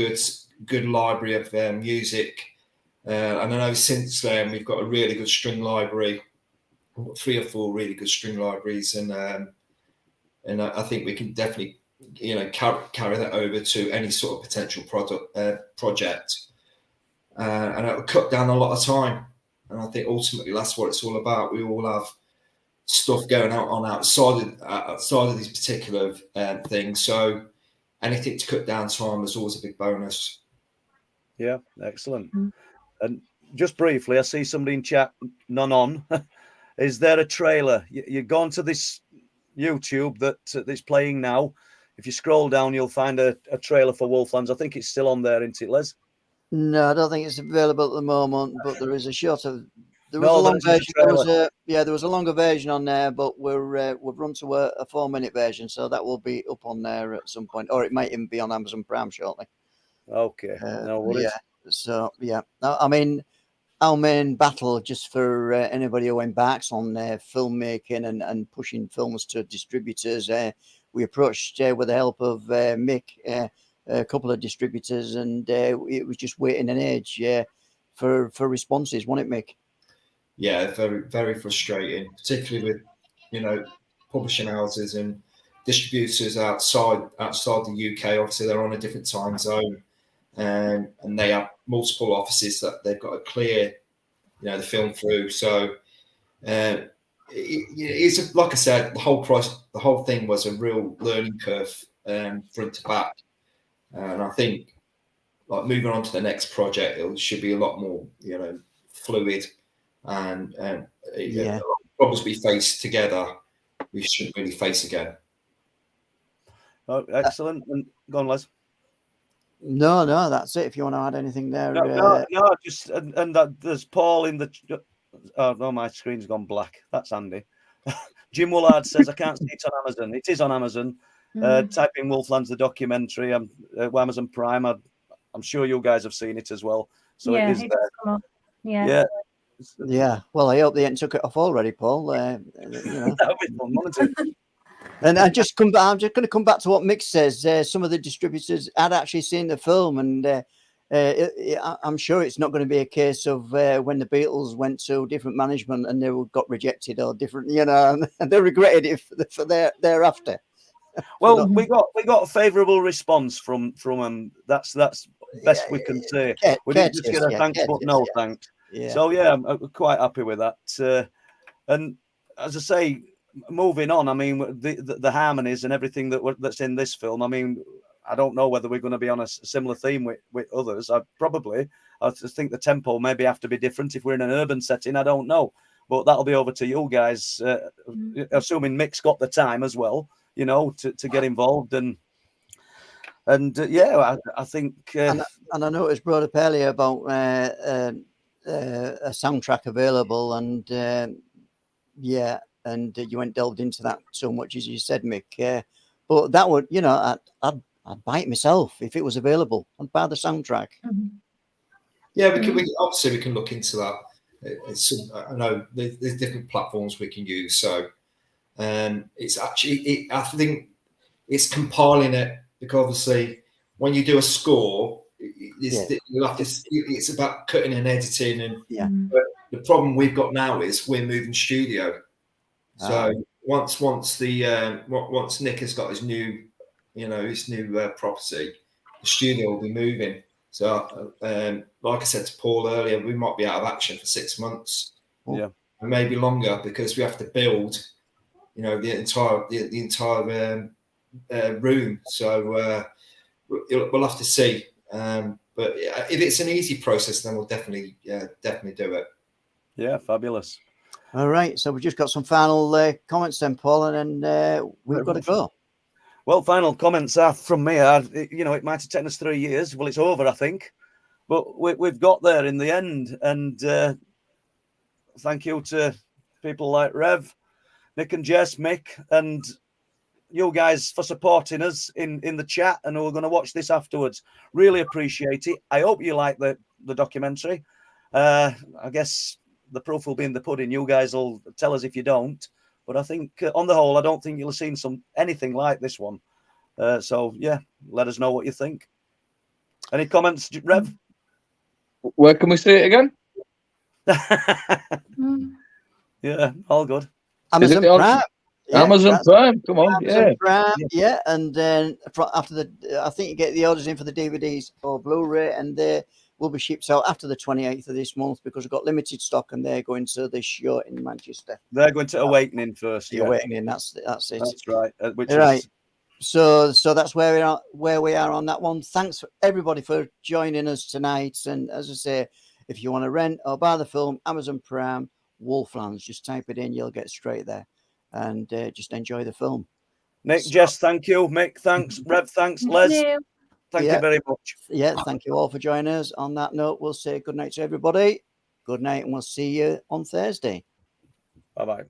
good library of music, and I know since then we've got a really good string library, 3 or 4 really good string libraries, and I think we can definitely carry that over to any sort of potential project, and it will cut down a lot of time. And I think ultimately that's what it's all about. We all have stuff going outside of these particular things, so anything to cut down time is always a big bonus. Yeah, excellent. And just briefly, I see somebody in chat, none on. Is there a trailer? You've gone to this YouTube that's playing now. If you scroll down, you'll find a trailer for Wolflands. I think it's still on there, isn't it, Les? No, I don't think it's available at the moment, but there is a shot of. There was a long version. There was a longer version on there, but we've run to a 4-minute version, so that will be up on there at some point, or it might even be on Amazon Prime shortly. Okay, no worries. Yeah. So yeah, I mean, our main battle, just for anybody who embarks on filmmaking and pushing films to distributors, we approached with the help of Mick, a couple of distributors, and it was just waiting an age for responses, wasn't it, Mick? Yeah, very, very frustrating, particularly with, you know, publishing houses and distributors outside the UK. Obviously, they're on a different time zone, and they have multiple offices that they've got to clear, you know, the film through. So it's like I said, the whole thing was a real learning curve, front to back, and I think like moving on to the next project, it should be a lot more, you know, fluid, and problems we face together, we shouldn't really face again. Oh, excellent. And go on, Les. No, that's it. If you want to add anything there. No, just and that there's Paul in the. Oh no, my screen's gone black. That's Andy. Jim Woolard says I can't see it on Amazon. It is on Amazon. Type in Wolflands the documentary. Amazon Prime. I'm sure you guys have seen it as well. So yeah, it is there. Yeah. Well, I hope they ain't took it off already, Paul. You know. That would be fun, wouldn't it? And I'm just going to come back to what Mick says. Some of the distributors had actually seen the film, and I'm sure it's not going to be a case of when the Beatles went to different management and they got rejected or different, you know, and they regretted it for thereafter. Well, we got a favourable response from them. That's best we can say. We didn't just get a thanks, but no thanks. Yeah. So yeah, I'm quite happy with that. And as I say, moving on, I mean, the harmonies and everything that's in this film. I mean, I don't know whether we're going to be on a similar theme with others. I just think the tempo maybe have to be different if we're in an urban setting. I don't know, but that'll be over to you guys. Assuming Mick's got the time as well, you know, to get involved and yeah, I think. And I noticed brought up earlier about a soundtrack available, and and you went delved into that so much as you said, Mick. But that would, you know, I'd buy it myself if it was available. I'd buy the soundtrack. Mm-hmm. Yeah, we can look into that. I know there's different platforms we can use, so it's actually I think it's compiling it, because obviously when you do a score, it's about cutting and editing, and but the problem we've got now is we're moving studio. So once Nick has got his new property, the studio will be moving. So like I said to Paul earlier, we might be out of action for 6 months, and maybe longer, because we have to build, you know, the entire room. So we'll have to see. But if it's an easy process, then we'll definitely do it. Yeah, fabulous. All right, so we've just got some final comments then, Paul, and then we've got to go. Well, final comments are from me. It might have taken us 3 years. Well, it's over, I think, but we've got there in the end. And thank you to people like Rev, Nick and Jess, Mick, and you guys for supporting us in the chat, and we're going to watch this afterwards. Really appreciate it. I hope you like the documentary. I guess the proof will be in the pudding. You guys will tell us if you don't. But I think on the whole, I don't think you'll have seen anything like this one. So yeah, let us know what you think. Any comments, Rev? Where can we see it again? Yeah, all good. Amazon Prime. Yeah, Amazon Prime, come on, Amazon Prime, and then after I think you get the orders in for the DVDs or Blu-ray, and they will be shipped out after the 28th of this month, because we've got limited stock, and they're going to this show in Manchester. They're going to Awakening first. The Awakening, that's it. That's right. So that's where we are on that one. Thanks for everybody for joining us tonight. And as I say, if you want to rent or buy the film, Amazon Prime, Wolflands, just type it in, you'll get straight there. And just enjoy the film. Nick, Jess, thank you. Mick, thanks. Rev, thanks. Les, thank you very much. Yeah, thank you all for joining us. On that note, we'll say good night to everybody. Good night, and we'll see you on Thursday. Bye-bye.